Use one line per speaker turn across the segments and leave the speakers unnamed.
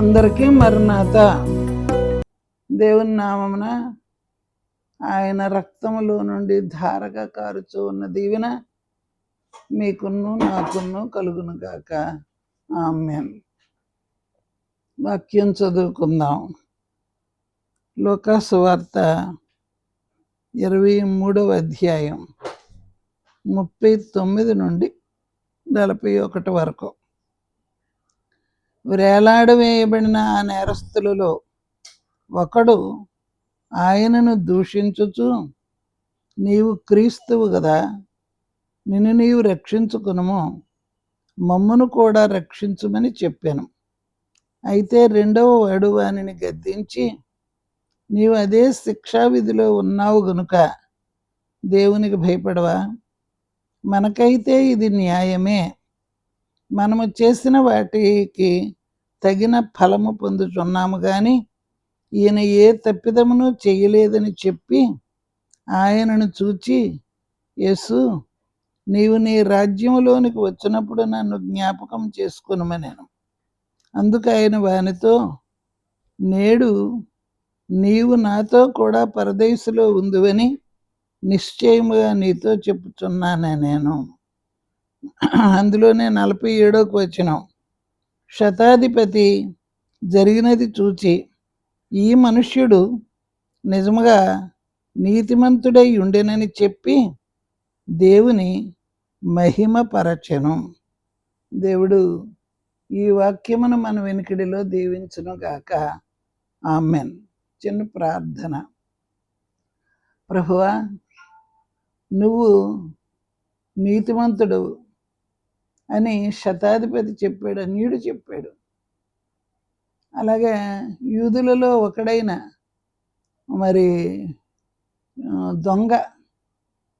అందరికీ మరణాత. దేవుని నామమున ఆయన రక్తములో నుండి ధారగా కారుచూ ఉన్న దీవెన మీకును నాకును కలుగును గాక. ఆమేన్. వాక్యం చదువుకుందాం. లూకా సువార్త 23వ అధ్యాయం 39 నుండి 41 వరకు. వేలాడవేయబడిన ఆ నేరస్తులలో ఒకడు ఆయనను దూషించుచు, నీవు క్రీస్తువు కదా, నిన్ను నీవు రక్షించుకునుము, మమ్మును కూడా రక్షించుమని చెప్పాను. అయితే రెండవ వాడు వానిని గద్దించి, నీవు అదే శిక్షావిధిలో ఉన్నావు గనుక దేవునికి భయపడవా? మనకైతే ఇది న్యాయమే. మనము చేసిన వాటికి తగిన ఫలము పొందుచున్నాము కానీ ఈయన ఏ తప్పిదమును చేయలేదని చెప్పి ఆయనను చూచి, యేసు, నీవు నీ రాజ్యములోనికి వచ్చినప్పుడు నన్ను జ్ఞాపకం చేసుకొనుమనెను. అందుకు ఆయన వానితో, నేడు నీవు నాతో కూడా పరదేశులో ఉందువని నిశ్చయముగా నీతో చెప్పుచున్నానే నేను. అందులోనే 47వ వచనం. శతాధిపతి జరిగినది చూచి, ఈ మనుష్యుడు నిజముగా నీతిమంతుడై ఉండెనని చెప్పి దేవుని మహిమపరచెను. దేవుడు ఈ వాక్యమును మన వెనుకడిలో దీవించును గాక. ఆమెన్. చిన్న ప్రార్థన. ప్రభువా, నువ్వు నీతిమంతుడు అని శతాధిపతి చెప్పాడు, అన్యుడు చెప్పాడు. అలాగే యూదులలో ఒకడైన మరి దొంగ,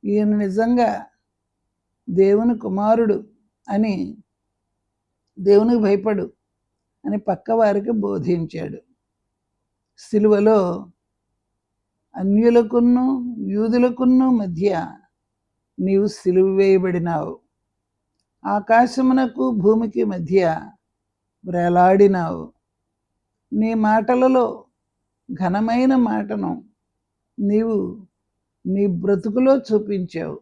ఈయన నిజంగా దేవుని కుమారుడు అని, దేవునికి భయపడు అని పక్క వారికి బోధించాడు. సిలువలో అన్యులకును యూదులకును మధ్య నీవు సిలువ వేయబడినావు. ఆకాశమునకు భూమికి మధ్య వేలాడినావు. నీ మాటలలో ఘనమైన మాటను నీవు నీ బ్రతుకులో చూపించావు.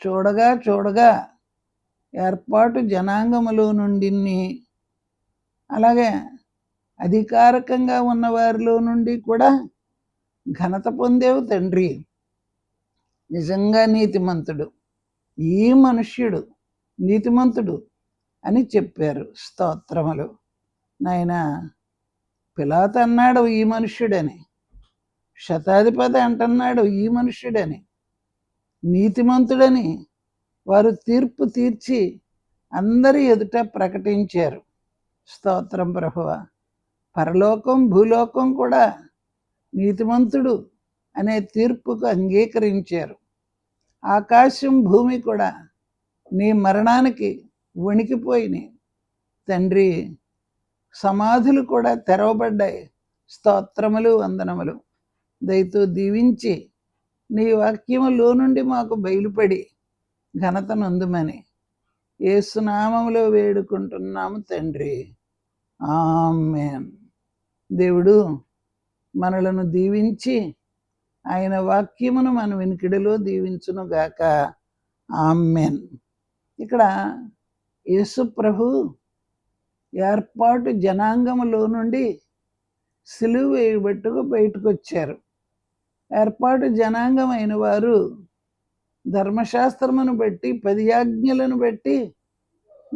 చూడగా చూడగా ఏర్పాటు జనాంగములో నుండి, అలాగే అధికారికంగా ఉన్న వారిలో నుండి కూడా ఘనత పొందేవు తండ్రి. నిజంగా నీతిమంతుడు, ఈ మనుష్యుడు నీతిమంతుడు అని చెప్పారు. స్తోత్రములు. నాయనా, పిలాతు అన్నాడు ఈ మనుష్యుడని, శతాధిపతి అంటున్నాడు ఈ మనుష్యుడని, నీతిమంతుడని వారు తీర్పు తీర్చి అందరి ఎదుట ప్రకటించారు. స్తోత్రం ప్రభువా. పరలోకం భూలోకం కూడా నీతిమంతుడు అనే తీర్పుకు అంగీకరించారు. ఆకాశం భూమి కూడా నీ మరణానికి వణికిపోయినాయి తండ్రి. సమాధులు కూడా తెరవబడ్డాయి. స్తోత్రములు, వందనములు. దయతో దీవించి నీ వాక్యములో నుండి మాకు బయలుపడి ఘనత నొందుమని యేసు నామములో వేడుకుంటున్నాము తండ్రి. ఆమేన్. దేవుడు మనలను దీవించి ఆయన వాక్యమును మన వెనుకడిలో దీవించును గాక. ఆమేన్. ఇక్కడ యేసు ప్రభు ఏర్పాటు జనాంగములో నుండి సిలువ వేయబట్టుకు బయటకు వచ్చారు. ఏర్పాటు జనాంగమైన వారు ధర్మశాస్త్రమును బట్టి 10 ఆజ్ఞలను బట్టి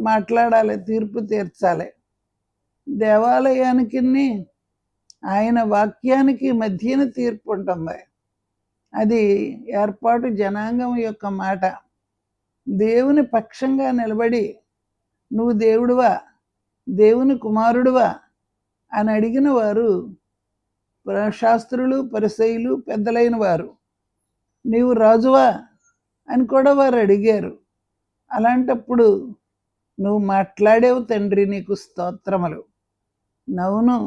మాట్లాడాలి, తీర్పు తీర్చాలి. దేవాలయానికి ఆయన వాక్యానికి మధ్యన తీర్పు ఉంటుంది. అది ఏర్పాటు జనాంగం యొక్క మాట. దేవుని పక్షంగా నిలబడి, నువ్వు దేవుడువా, దేవుని కుమారుడువా అని అడిగిన వారు శాస్త్రులు, పరిసయ్యులు, పెద్దలైన వారు. నీవు రాజువా అని కూడా వారు అడిగారు. అలాంటప్పుడు నువ్వు మాట్లాడేవు తండ్రి, నీకు స్తోత్రములు. నవ్వును,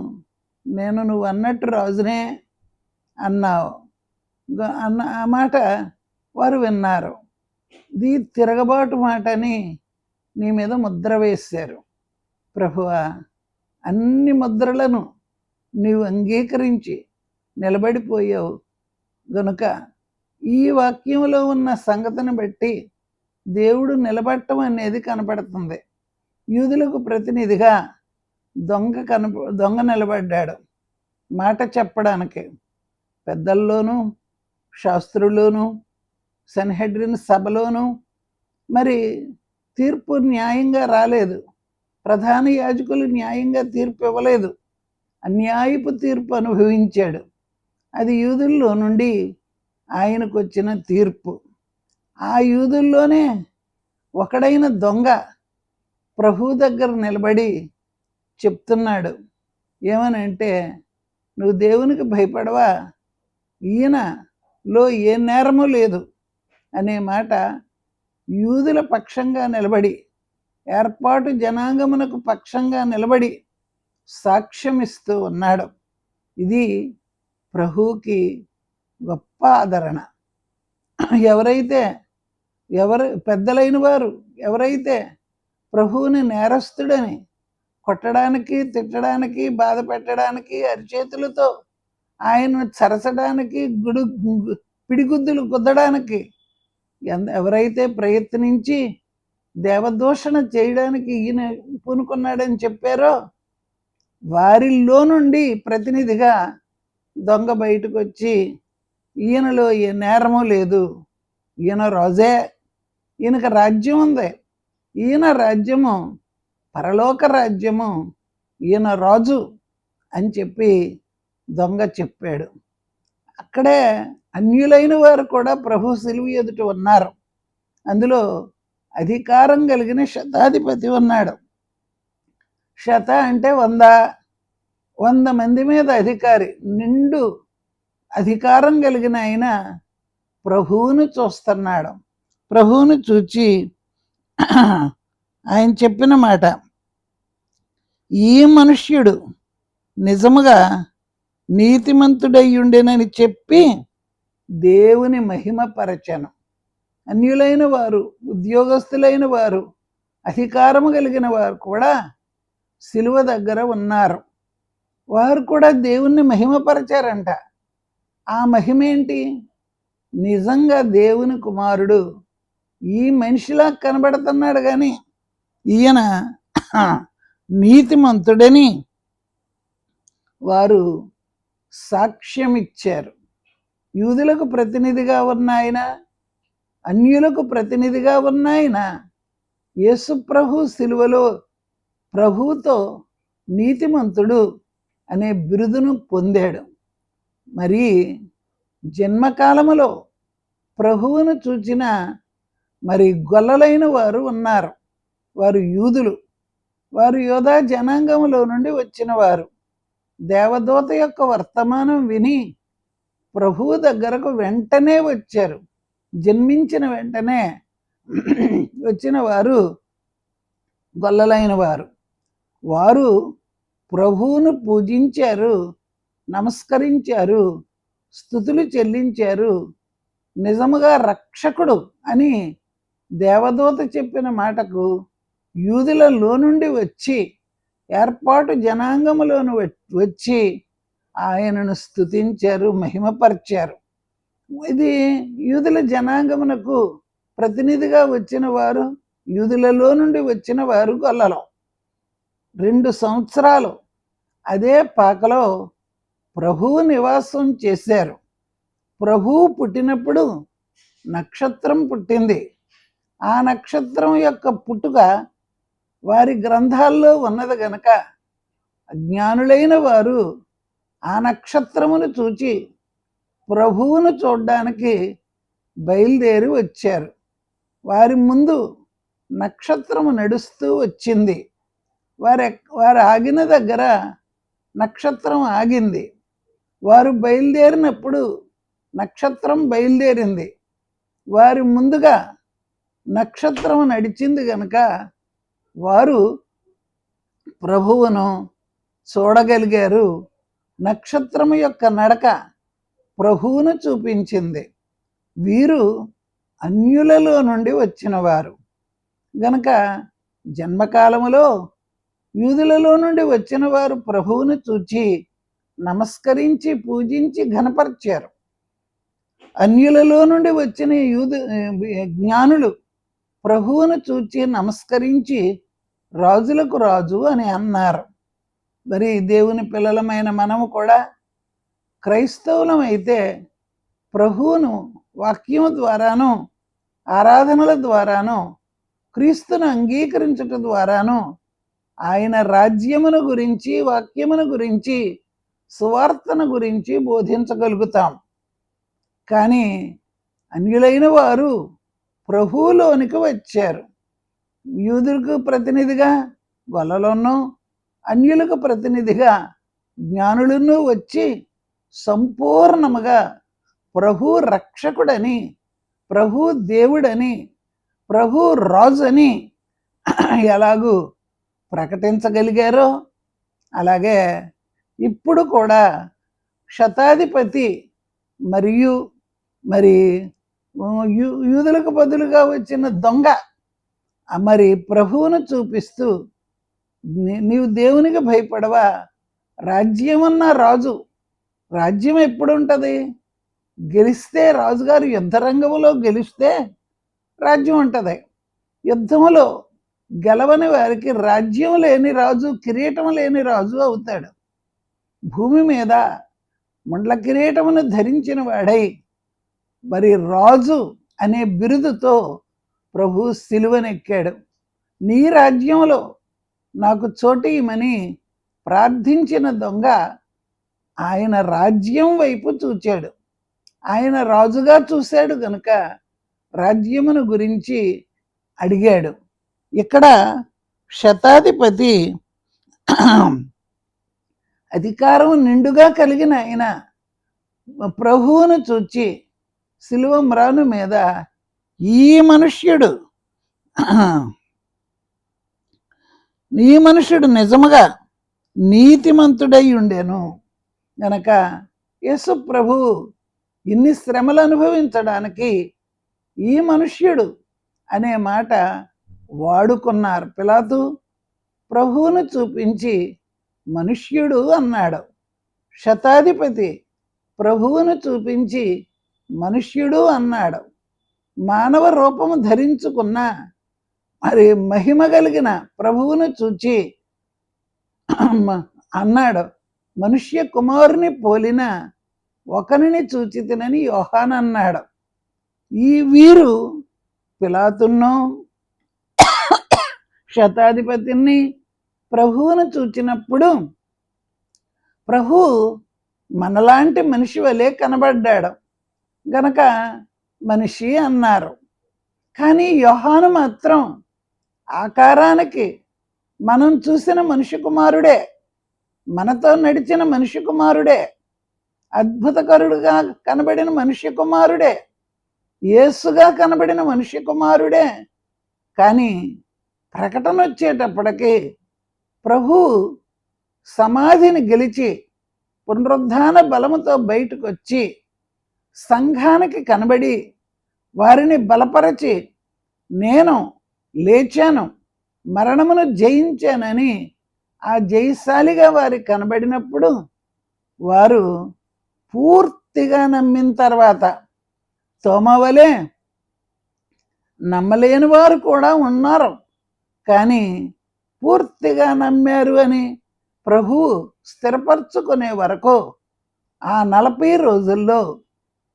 నేను నువ్వు అన్నట్టు రాజునే అన్నావు అన్న ఆ మాట వారు విన్నారు. ఇది తిరగబాటు మాట అని నీ మీద ముద్ర వేశారు. ప్రభువా, అన్ని ముద్రలను నీవు అంగీకరించి నిలబడిపోయావు గనుక ఈ వాక్యంలో ఉన్న సంగతిని బట్టి దేవుడు నిలబడటం అనేది కనపడుతుంది. యూదులకు ప్రతినిధిగా దొంగ నిలబడ్డాడు మాట చెప్పడానికి. పెద్దల్లోనూ శాస్త్రుల్లోనూ సన్హెడ్రిన్ సభలోనూ మరి తీర్పు న్యాయంగా రాలేదు. ప్రధాన యాజకులు న్యాయంగా తీర్పు ఇవ్వలేదు. అన్యాయపు తీర్పు అనుభవించాడు. అది యూదుల్లో నుండి ఆయనకు వచ్చిన తీర్పు. ఆ యూదుల్లోనే ఒకడైన దొంగ ప్రభు దగ్గర నిలబడి చెప్తున్నాడు. ఏమనంటే, నువ్వు దేవునికి భయపడవా? ఈయనలో ఏ నేరము లేదు అనే మాట యూదుల పక్షంగా నిలబడి, ఏర్పాటు జనాంగమునకు పక్షంగా నిలబడి సాక్ష్యమిస్తూ ఉన్నాడు. ఇది ప్రభువుకి గొప్ప ఆదరణ. పెద్దలైన వారు ఎవరైతే ప్రభువుని నేరస్తుడని కొట్టడానికి, తిట్టడానికి, బాధ పెట్టడానికి, అరిచేతులతో ఆయన చరచడానికి, పిడిగుద్దులు గుద్దడానికి ఎవరైతే ప్రయత్నించి దేవదూషణ చేయడానికి ఈయన పూనుకున్నాడని చెప్పారో వారిలో నుండి ప్రతినిధిగా దొంగ బయటకు వచ్చి, ఈయనలో ఏ నేరము లేదు, ఈయన రాజే, ఈయనకు రాజ్యం ఉంది, ఈయన రాజ్యము పరలోక రాజ్యము, ఈయన రాజు అని చెప్పి దొంగ చెప్పాడు. అక్కడే అన్యులైన వారు కూడా ప్రభు సిలువ ఎదుట ఉన్నారు. అందులో అధికారం కలిగిన శతాధిపతి ఉన్నాడు. శత అంటే 100 మంది మీద అధికారి, నిండు అధికారం కలిగిన ఆయన ప్రభువును చూస్తున్నాడు. ప్రభువును చూచి ఆయన చెప్పిన మాట, ఈ మనుష్యుడు నిజముగా నీతిమంతుడయ్యుండెనని చెప్పి దేవుని మహిమపరచను. అన్యులైన వారు, ఉద్యోగస్తులైన వారు, అధికారము కలిగిన వారు కూడా సిలువ దగ్గర ఉన్నారు. వారు కూడా దేవుణ్ణి మహిమపరచారంట. ఆ మహిమ ఏంటి? నిజంగా దేవుని కుమారుడు ఈ మనిషిలా కనబడుతున్నాడు, కానీ ఈయన నీతిమంతుడని వారు సాక్ష్యం ఇచ్చారు. యూదులకు ప్రతినిధిగా ఉన్న ఆయన, అన్యులకు ప్రతినిధిగా ఉన్న ఆయన యేసు ప్రభు సిలువలో ప్రభువుతో నీతిమంతుడు అనే బిరుదును పొందాడు. మరి జన్మకాలములో ప్రభువును చూచిన మరి గొల్లలైన వారు ఉన్నారు. వారు యూదులు. వారు యోధా జనాంగములో నుండి వచ్చిన వారు. దేవదూత యొక్క వర్తమానం విని ప్రభువు దగ్గరకు వెంటనే వచ్చారు. జన్మించిన వెంటనే వచ్చిన వారు గొల్లలైన వారు. వారు ప్రభువును పూజించారు, నమస్కరించారు, స్తుతులు చెల్లించారు. నిజముగా రక్షకుడు అని దేవదూత చెప్పిన మాటకు యూదులలో నుండి వచ్చి, ఏర్పాటు జనాంగములోను వచ్చి ఆయనను స్తుతించారు, మహిమపరిచారు. ఇది యూదుల జనాంగమునకు ప్రతినిధిగా వచ్చిన వారు, యూదులలో నుండి వచ్చిన వారు గొల్లలు. 2 సంవత్సరాలు అదే పాకలో ప్రభువు నివాసం చేశారు. ప్రభువు పుట్టినప్పుడు నక్షత్రం పుట్టింది. ఆ నక్షత్రం యొక్క పుట్టుక వారి గ్రంథాల్లో ఉన్నది గనక అజ్ఞానులైన వారు ఆ నక్షత్రమును చూచి ప్రభువును చూడడానికి బయలుదేరి వచ్చారు. వారి ముందు నక్షత్రము నడుస్తూ వచ్చింది. వారు ఆగిన దగ్గర నక్షత్రం ఆగింది. వారు బయలుదేరినప్పుడు నక్షత్రం బయలుదేరింది. వారి ముందుగా నక్షత్రం నడిచింది గనుక వారు ప్రభువును చూడగలిగారు. నక్షత్రము యొక్క నడక ప్రభువును చూపించింది. వీరు అన్యులలో నుండి వచ్చిన వారు గనక జన్మకాలములో యూదులలో నుండి వచ్చిన వారు ప్రభువును చూచి నమస్కరించి పూజించి ఘనపరిచారు. అన్యులలో నుండి వచ్చిన జ్ఞానులు ప్రభువును చూచి నమస్కరించి రాజులకు రాజు అని అన్నారు. మరి దేవుని పిల్లలమైన మనము కూడా క్రైస్తవులం అయితే ప్రభువును వాక్యం ద్వారాను ఆరాధనల ద్వారాను క్రీస్తును అంగీకరించటం ద్వారాను ఆయన రాజ్యమును గురించి వాక్యమును గురించి సువార్తను గురించి బోధించగలుగుతాం. కానీ అన్యులైన వారు ప్రభువులోనికి వచ్చారు. యూదులకు ప్రతినిధిగా గొల్లలోనూ అన్యులకు ప్రతినిధిగా జ్ఞానులను వచ్చి సంపూర్ణముగా ప్రభు రక్షకుడని, ప్రభు దేవుడని, ప్రభు రాజని ఎలాగూ ప్రకటించగలిగారో అలాగే ఇప్పుడు కూడా శతాధిపతి మరియు మరి యూదులకు బదులుగా వచ్చిన దొంగ మరి ప్రభువును చూపిస్తూ నీవు దేవునికి భయపడవా, రాజ్యమన్న రాజు, రాజ్యం ఎప్పుడు ఉంటుంది? గెలిస్తే రాజుగారు యుద్ధరంగంలో గెలిస్తే రాజ్యం ఉంటుంది. యుద్ధములో గెలవని వారికి రాజ్యం లేని రాజు, కిరీటం లేని రాజు అవుతాడు. భూమి మీద ముండ్ల కిరీటమును ధరించిన వాడై మరి రాజు అనే బిరుదుతో ప్రభు సిలువనెక్కాడు. నీ రాజ్యంలో నాకు చోటు ఇమ్మని ప్రార్థించిన దొంగ ఆయన రాజ్యం వైపు చూచాడు. ఆయన రాజుగా చూశాడు కనుక రాజ్యమును గురించి అడిగాడు. ఇక్కడ శతాధిపతి అధికారం నిండుగా కలిగిన ఆయన ప్రభువును చూచి సిలువ మ్రాను మీద ఈ మనుష్యుడు నిజముగా నీతిమంతుడై ఉండెను గనక యేసు ప్రభు ఇన్ని శ్రమలు అనుభవించడానికి ఈ మనుష్యుడు అనే మాట వాడుకున్నారు. పిలాతు ప్రభువును చూపించి మనుష్యుడు అన్నాడు. శతాధిపతి ప్రభువును చూపించి మనుష్యుడు అన్నాడు. మానవ రూపము ధరించుకున్న మరి మహిమ కలిగిన ప్రభువును చూచి అన్నాడు, మనుష్య కుమారుని పోలిన ఒకరిని చూచి తినని యోహాను అన్నాడు. ఈ వీరు పిలాతును శతాధిపతిని ప్రభువును చూచినప్పుడు ప్రభు మనలాంటి మనిషి వలె కనబడ్డాడు గనక మనిషి అన్నారు. కానీ యోహాను మాత్రం ఆకారానికి మనం చూసిన మనిషి కుమారుడే, మనతో నడిచిన మనిషి కుమారుడే, అద్భుతకరుడుగా కనబడిన మనిషి కుమారుడే, యేసుగా కనబడిన మనిషి కుమారుడే. కానీ ప్రకటన వచ్చేటప్పటికి ప్రభు సమాధిని గెలిచి పునరుద్ధాన బలముతో బయటకు వచ్చి సంఘానికి కనబడి వారిని బలపరచి నేను లేచాను, మరణమును జయించానని ఆ జయశాలిగా వారికి కనబడినప్పుడు వారు పూర్తిగా నమ్మిన తర్వాత తోమా వలె నమ్మలేని వారు కూడా ఉన్నారు. కానీ పూర్తిగా నమ్మారు అని ప్రభువు స్థిరపరచుకునే వరకు ఆ 40 రోజుల్లో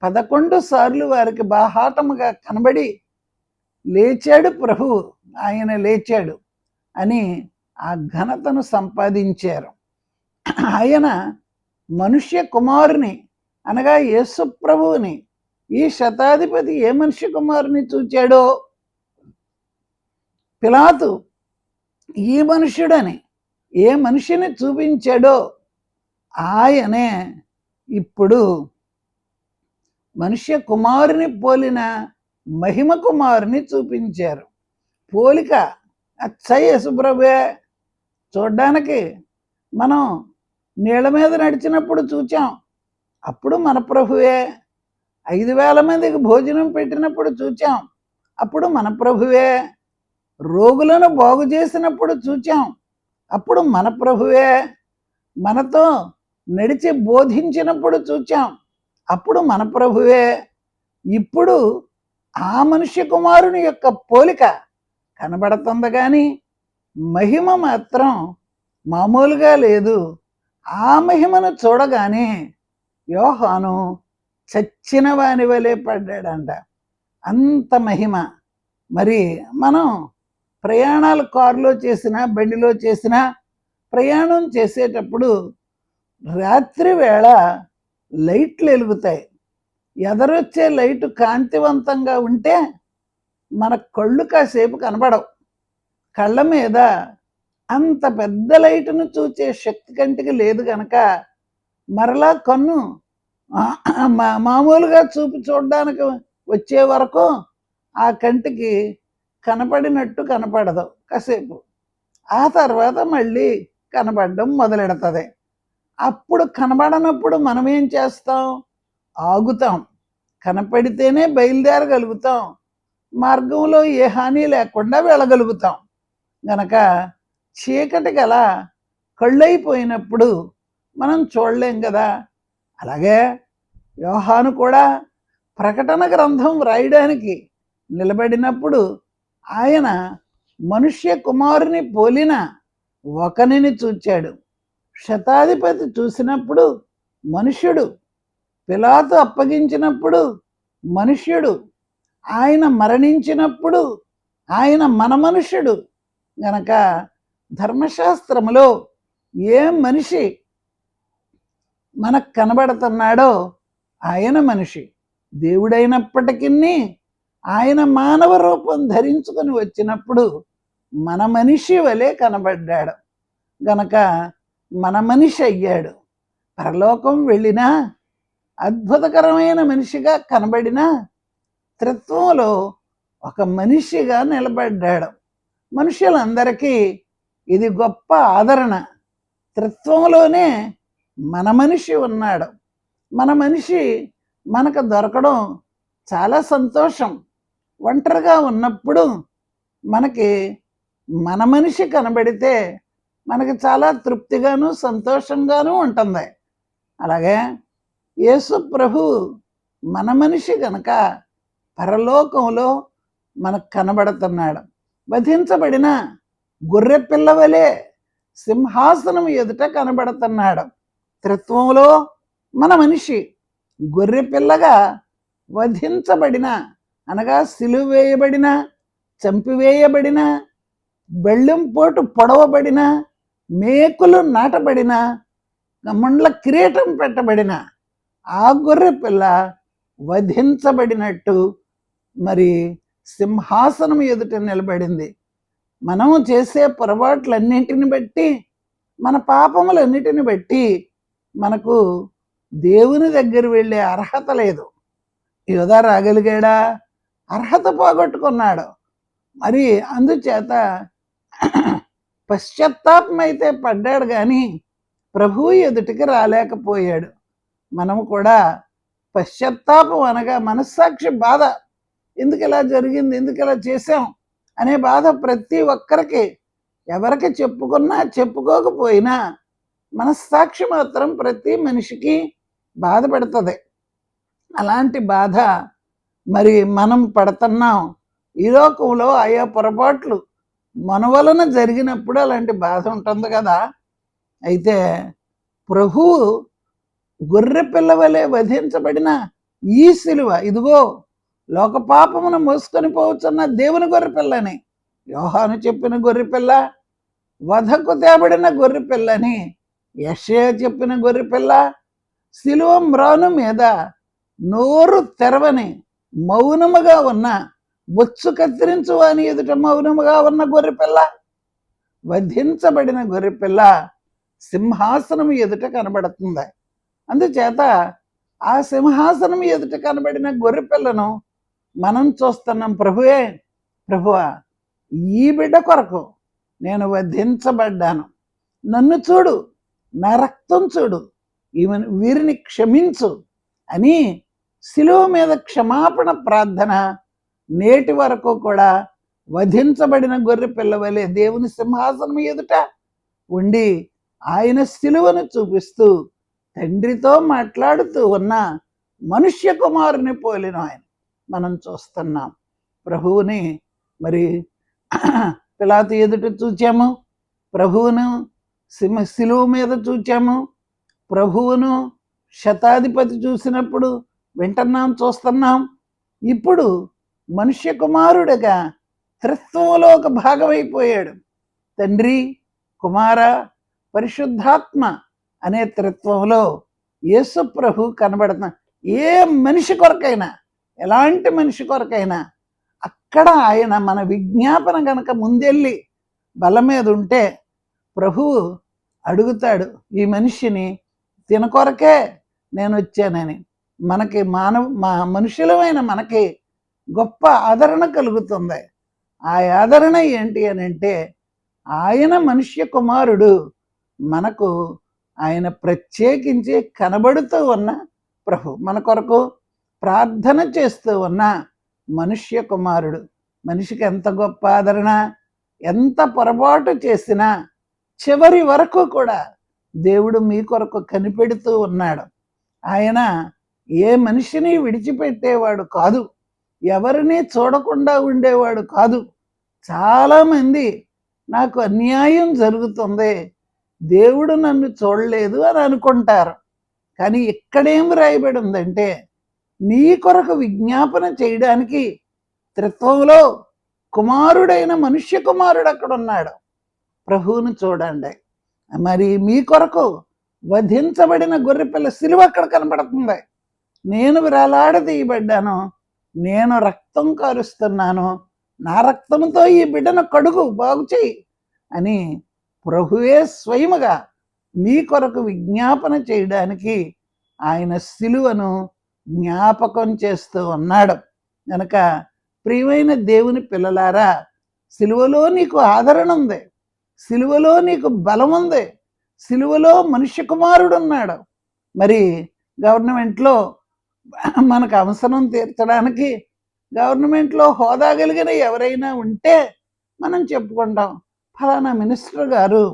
11 సార్లు వారికి బాహాటముగా కనబడి లేచాడు ప్రభువు, ఆయన లేచాడు అని ఆ ఘనతను సంపాదించారు. ఆయన మనుష్య కుమారుని అనగా యేసు ప్రభువుని ఈ శతాధిపతి ఏ మనుష్య కుమారుని చూచాడో పిలాతు ఈ మనుష్యుడని ఏ మనిషిని చూపించాడో ఆయనే ఇప్పుడు మనుష్య కుమారుని పోలిన మహిమ కుమారుని చూపించారు. పోలిక అచ్చయ్య యేసుప్రభువే. చూడ్డానికి మనం నీళ్ళ మీద నడిచినప్పుడు చూచాం, అప్పుడు మన ప్రభువే. 5,000 మందికి భోజనం పెట్టినప్పుడు చూచాం, అప్పుడు మన ప్రభువే. రోగులను బాగు చేసినప్పుడు చూచాం, అప్పుడు మన ప్రభువే మనతో నడిచి బోధించినప్పుడు చూచాం. అప్పుడు మన ప్రభువే ఇప్పుడు ఆ మనుష్య కుమారుని యొక్క పోలిక కనబడుతుంది, కానీ మహిమ మాత్రం మామూలుగా లేదు. ఆ మహిమను చూడగానే యోహాను చచ్చిన వాని వలె పడ్డాడంట. అంత మహిమ. మరి మనం ప్రయాణాలు కారులో చేసినా బండిలో చేసినా ప్రయాణం చేసేటప్పుడు రాత్రి వేళ లైట్లు వెలుగుతాయి. ఎదరొచ్చే లైటు కాంతివంతంగా ఉంటే మన కళ్ళు కాసేపు కనబడవు. కళ్ళ మీద అంత పెద్ద లైటును చూసే శక్తి కంటికి లేదు గనక మరలా కన్ను మామూలుగా చూడడానికి వచ్చే వరకు ఆ కంటికి కనపడినట్టు కనపడదు కాసేపు. ఆ తర్వాత మళ్ళీ కనపడడం మొదలెడుతుంది. అప్పుడు కనబడనప్పుడు మనం ఏం చేస్తాం? ఆగుతాం. కనపడితేనే బయలుదేరగలుగుతాం. మార్గంలో ఏ హాని లేకుండా వెళ్ళగలుగుతాం. గనక చీకటి గల కళ్ళైపోయినప్పుడు మనం చూడలేం కదా. అలాగే యోహాను కూడా ప్రకటన గ్రంథం వ్రాయడానికి నిలబడినప్పుడు ఆయన మనుష్య కుమారుని పోలిన ఒకనిని చూచాడు. శతాధిపతి చూసినప్పుడు మనుష్యుడు, పిలాతు అప్పగించినప్పుడు మనుష్యుడు, ఆయన మరణించినప్పుడు ఆయన మన మనుష్యుడు. గనక ధర్మశాస్త్రములో ఏ మనిషి మనకు కనబడుతున్నాడో ఆయన మనిషి. దేవుడైనప్పటికీ ఆయన మానవ రూపం ధరించుకొని వచ్చినప్పుడు మన మనిషి వలె కనబడ్డాడు. గనక మన మనిషి అయ్యాడు. పరలోకం వెళ్ళినా అద్భుతకరమైన మనిషిగా కనబడినా త్రిత్వంలో ఒక మనిషిగా నిలబడ్డాడు. మనుషులందరికీ ఇది గొప్ప ఆదరణ. త్రిత్వంలోనే మన మనిషి ఉన్నాడు. మన మనిషి మనకు దొరకడం చాలా సంతోషం. ఒంటరిగా ఉన్నప్పుడు మనకి మన మనిషి కనబడితే మనకి చాలా తృప్తిగాను సంతోషంగాను ఉంటుంది. అలాగే యేసు ప్రభు మన మనిషి గనక పరలోకంలో మనకు కనబడుతున్నాడు. వధించబడిన గొర్రె పిల్ల వలె సింహాసనం ఎదుట కనబడుతున్నాడు. త్రిత్వంలో మన మనిషి గొర్రె పిల్లగా వధించబడిన, అనగా సిలువ వేయబడిన, చంపివేయబడిన, బెళ్ళెంపోటు పొడవబడిన, మేకులు నాటబడిన, ముండ్ల కిరీటం పెట్టబడిన ఆ గొర్రె పిల్ల వధించబడినట్టు మరి సింహాసనం ఎదుట నిలబడింది. మనము చేసే పొరపాట్లన్నింటిని బట్టి, మన పాపములన్నిటిని బట్టి మనకు దేవుని దగ్గర వెళ్ళే అర్హత లేదు. యోధా రాగలిగాడా? అర్హత పోగొట్టుకున్నాడు. మరి అందుచేత పశ్చాత్తాపం అయితే పడ్డాడు, కానీ ప్రభువు ఎదుటికి రాలేకపోయాడు. మనము కూడా పశ్చాత్తాపం అనగా మనస్సాక్షి బాధ, ఎందుకు ఇలా జరిగింది, ఎందుకు ఇలా చేశాం అనే బాధ ప్రతి ఒక్కరికి, ఎవరికి చెప్పుకున్నా చెప్పుకోకపోయినా మనస్సాక్షి మాత్రం ప్రతి మనిషికి బాధపడుతుంది. అలాంటి బాధ మరి మనం పడుతున్నాం. ఈ లోకంలో ఆయా పొరపాట్లు మన వలన జరిగినప్పుడు అలాంటి బాధ ఉంటుంది కదా. అయితే ప్రభువు గొర్రె పిల్ల వలె వధించబడిన ఈ సిలువ, ఇదిగో లోక పాపమును మోసుకొని పోవచ్చున్న దేవుని గొర్రె పిల్లని, యోహాను చెప్పిన గొర్రె పిల్ల, వధకు తేబడిన గొర్రె పిల్లని యెషయా చెప్పిన గొర్రె పిల్ల, సిలువ మ్రాను మీద నోరు తెరవని మౌనముగా ఉన్న, బొచ్చు కత్తిరించు అని ఎదుట మౌనముగా ఉన్న గొర్రె పిల్ల, వధించబడిన గొర్రె పిల్ల సింహాసనం ఎదుట కనబడుతుంది. అందుచేత ఆ సింహాసనం ఎదుట కనబడిన గొర్రె పిల్లను మనం చూస్తున్నాం. ప్రభువే, ప్రభువా, ఈ బిడ్డ కొరకు నేను వధించబడ్డాను, నన్ను చూడు, నా రక్తం చూడు, వీరిని క్షమించు అని శిలువ మీద క్షమాపణ ప్రార్థన నేటి వరకు కూడా వధించబడిన గొర్రె పిల్ల వలె దేవుని సింహాసనం ఎదుట ఉండి ఆయన సిలువను చూపిస్తూ తండ్రితో మాట్లాడుతూ ఉన్న మనుష్య కుమారుని పోలిన ఆయన మనం చూస్తున్నాం. ప్రభువుని మరి పిలాతు ఎదుట చూచాము, ప్రభువును సిలువ మీద చూచాము, ప్రభువును శతాధిపతి చూసినప్పుడు వింటున్నాం, చూస్తున్నాం. ఇప్పుడు మనుష్య కుమారుడిగా త్రిత్వంలో ఒక భాగమైపోయాడు. తండ్రి, కుమార, పరిశుద్ధాత్మ అనే త్రిత్వంలో యేసు ప్రభు కనబడుతున్నా. ఏ మనిషి కొరకైనా, ఎలాంటి మనిషి కొరకైనా అక్కడ ఆయన మన విజ్ఞాపన గనక ముందెళ్ళి బల మీద ఉంటే ప్రభువు అడుగుతాడు, ఈ మనిషిని తిన కొరకే నేను వచ్చానని. మనకి మనుషులమైన మనకి గొప్ప ఆదరణ కలుగుతుంది. ఆ ఆదరణ ఏంటి అని అంటే, ఆయన మనుష్య కుమారుడు మనకు ఆయన ప్రత్యేకించి కనబడుతూ ఉన్న ప్రభు, మన కొరకు ప్రార్థన చేస్తూ ఉన్న మనుష్య కుమారుడు. మనిషికి ఎంత గొప్ప ఆదరణ! ఎంత పొరపాటు చేసినా చివరి వరకు కూడా దేవుడు మీ కొరకు కనిపెడుతూ ఉన్నాడు. ఆయన ఏ మనిషిని విడిచిపెట్టేవాడు కాదు, ఎవరిని చూడకుండా ఉండేవాడు కాదు. చాలామంది నాకు అన్యాయం జరుగుతుంది, దేవుడు నన్ను చూడలేదు అని అనుకుంటారు. కానీ ఇక్కడేం రాయబడి ఉందంటే, నీ కొరకు విజ్ఞాపన చేయడానికి త్రిత్వంలో కుమారుడైన మనుష్య కుమారుడు అక్కడ ఉన్నాడు. ప్రభువును చూడండి. మరి మీ కొరకు వధించబడిన గొర్రెపిల్ల సిలువ అక్కడ కనబడుతుంది. నేను వేలాడదీయబడ్డాను, నేను రక్తం కారుస్తున్నాను, నా రక్తంతో ఈ బిడ్డను కడుగు, బాగు చేయి అని ప్రభువే స్వయముగా మీ కొరకు విజ్ఞాపన చేయడానికి ఆయన సిలువను జ్ఞాపకం చేస్తూ ఉన్నాడు. కనుక ప్రియమైన దేవుని పిల్లలారా, సిలువలో నీకు ఆదరణ ఉంది, సిలువలో నీకు బలం ఉంది, సిలువలో మనుష్య కుమారుడు ఉన్నాడు. మరి గవర్నమెంట్లో మనకు అవసరం తీర్చడానికి గవర్నమెంట్లో హోదా కలిగిన ఎవరైనా ఉంటే మనం చెప్పుకుంటాం, ఫలానా మినిస్టర్ గారు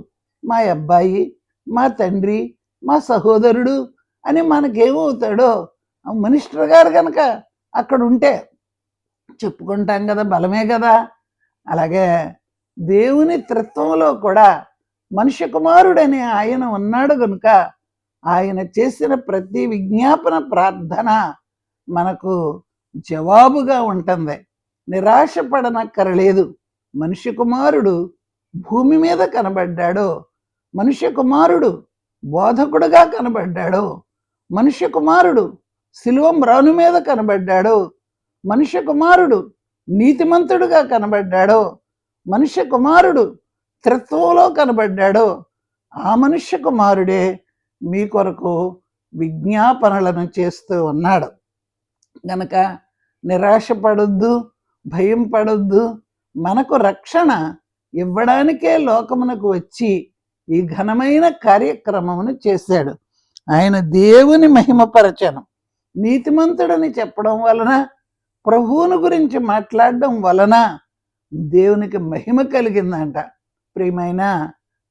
మా అబ్బాయి, మా తండ్రి, మా సహోదరుడు అని మనకేమవుతాడో మినిస్టర్ గారు కనుక అక్కడ ఉంటే చెప్పుకుంటాం కదా, బలమే కదా. అలాగే దేవుని త్రిత్వంలో కూడా మనుష్య కుమారుడని ఆయన ఉన్నాడు కనుక ఆయన చేసిన ప్రతి విజ్ఞాపన ప్రార్థన మనకు జవాబుగా ఉంటుంది. నిరాశ పడనక్కరలేదు. మనుష్య కుమారుడు భూమి మీద కనబడ్డాడు, మనుష్య కుమారుడు బోధకుడుగా కనబడ్డాడు, మనుష్య కుమారుడు సిలువ మ్రాను మీద కనబడ్డాడు, మనుష్య కుమారుడు నీతిమంతుడుగా కనబడ్డాడు, మనుష్య కుమారుడు త్రిత్వంలో కనబడ్డాడు. ఆ మనుష్య కుమారుడే మీ కొరకు విజ్ఞాపనలను చేస్తూ ఉన్నాడు. గనక నిరాశ పడొద్దు, భయం పడొద్దు. మనకు రక్షణ ఇవ్వడానికే లోకమునకు వచ్చి ఈ ఘనమైన కార్యక్రమమును చేశాడు. ఆయన దేవుని మహిమపరచను, నీతిమంతుడని చెప్పడం వలన, ప్రభువుని గురించి మాట్లాడడం వలన దేవునికి మహిమ కలిగిందంట. ప్రియమైన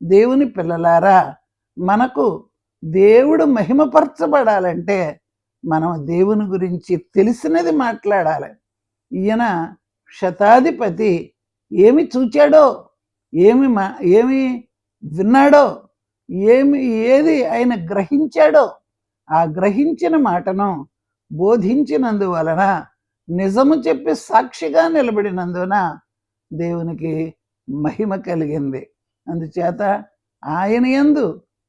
దేవుని పిల్లలారా, మనకు దేవుడు మహిమపరచబడాలంటే మనం దేవుని గురించి తెలిసినది మాట్లాడాలి. ఈయన శతాధిపతి ఏమి చూచాడో, ఏమి విన్నాడో, ఏది ఆయన గ్రహించాడో ఆ గ్రహించిన మాటను బోధించినందువలన, నిజము చెప్పి సాక్షిగా నిలబడినందున దేవునికి మహిమ కలిగింది. అందుచేత ఆయన యందు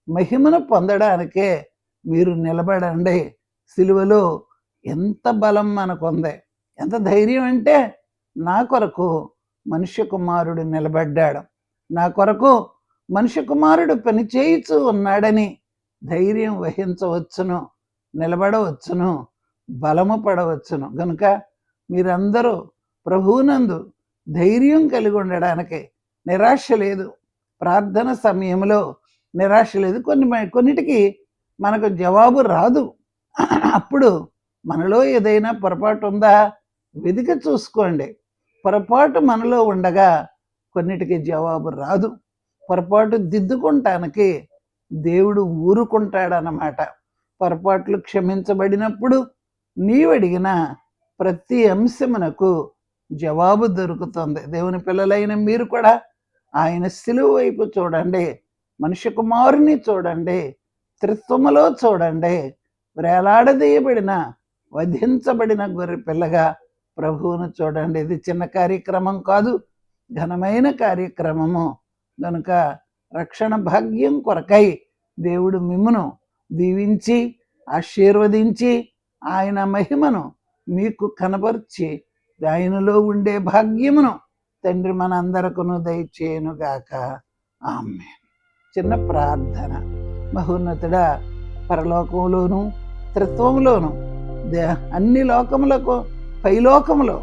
మహిమను పొందడానికే మీరు నిలబడండి. సిలువలో ఎంత బలం మనకుంది, ఎంత ధైర్యం అంటే, నా కొరకు మనుష్య కుమారుడు నిలబడ్డాడు, నా కొరకు మనుష్య కుమారుడు పని చేయుచూ ఉన్నాడని ధైర్యం వహించవచ్చును, నిలబడవచ్చును, బలము పడవచ్చును. కనుక మీరందరూ ప్రభువునందు ధైర్యం కలిగి ఉండడానికి నిరాశ లేదు. ప్రార్థన సమయంలో నిరాశ లేదు. కొన్నిటికి మనకు జవాబు రాదు. అప్పుడు మనలో ఏదైనా పొరపాటు ఉందా వెతికి చూసుకోండి. పొరపాటు మనలో ఉండగా కొన్నిటికి జవాబు రాదు. పొరపాటు దిద్దుకుంటానికి దేవుడు ఊరుకుంటాడనమాట. పొరపాట్లు క్షమించబడినప్పుడు నీవడిగిన ప్రతి అంశమునకు జవాబు దొరుకుతుంది. దేవుని పిల్లలైన మీరు కూడా ఆయన శిలువ వైపు చూడండి, మనుష్య కుమారుని చూడండి, త్రిత్వములో చూడండి. వేలాడదీయబడిన వధించబడిన గొర్రె పిల్లగా ప్రభువును చూడండి. ఇది చిన్న కార్యక్రమం కాదు, ఘనమైన కార్యక్రమము. కనుక రక్షణ భాగ్యం కొరకై దేవుడు మిమ్మును దీవించి ఆశీర్వదించి ఆయన మహిమను మీకు కనపర్చి ఆయనలో ఉండే భాగ్యమును తండ్రి మనందరకును దయచేయునుగాక. ఆమేన్. చిన్న ప్రార్థన. మహోన్నతుడా, పరలోకములోను త్రిత్వములోను అన్ని లోకములకు పైలోకములో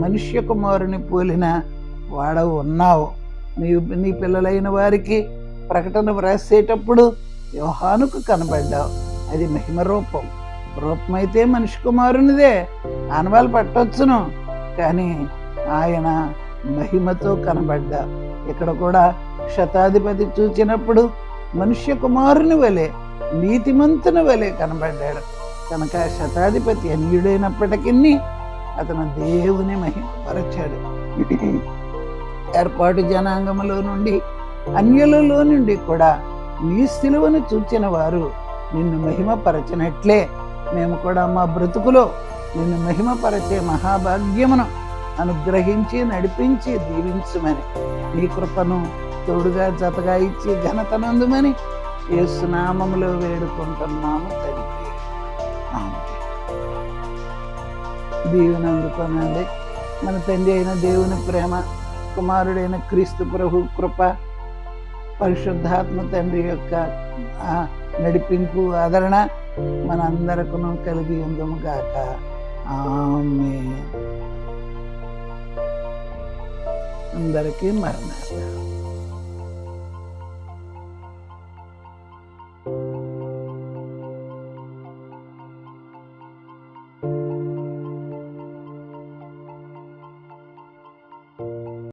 మనుష్య కుమారుని పోలిన వాడవు ఉన్నావు. నీ పిల్లలైన వారికి ప్రకటన వ్రాసేటప్పుడు యోహానుకు కనబడ్డావు. అది మహిమ రూపం. రూపమైతే మనిషి కుమారునిదే, ఆనవాళ్ళు పట్టొచ్చును, కానీ ఆయన మహిమతో కనబడ్డా. ఇక్కడ కూడా శతాధిపతి చూచినప్పుడు మనుష్య కుమారుని వలె, నీతిమంతుని వలె కనబడ్డాడు. కనుక శతాధిపతి అన్యుడైనప్పటికీ అతను దేవుని మహిమపరచాడు. ఏర్పాటు జనాంగములో నుండి అన్యులలో నుండి కూడా నీ సిలువను చూచిన వారు నిన్ను మహిమపరచినట్లే మేము కూడా మా బ్రతుకులో నిన్ను మహిమపరచే మహాభాగ్యమును అనుగ్రహించి నడిపించి దీవించుమని, నీ కృపను తోడుగా జతగా ఇచ్చి ఘనతనందుమని యేసు నామములో వేడుకుంటున్నాము తండ్రి. దీవెన అందుకోనండి. మన తండ్రి అయిన దేవుని ప్రేమ, కుమారుడైన క్రీస్తు ప్రభు కృప, పరిశుద్ధాత్మ తండ్రి యొక్క నడిపింపు, ఆదరణ మనందరకును కలిగి ఉందము గాక. ఆమేన్. అందరికీ మరణాలు.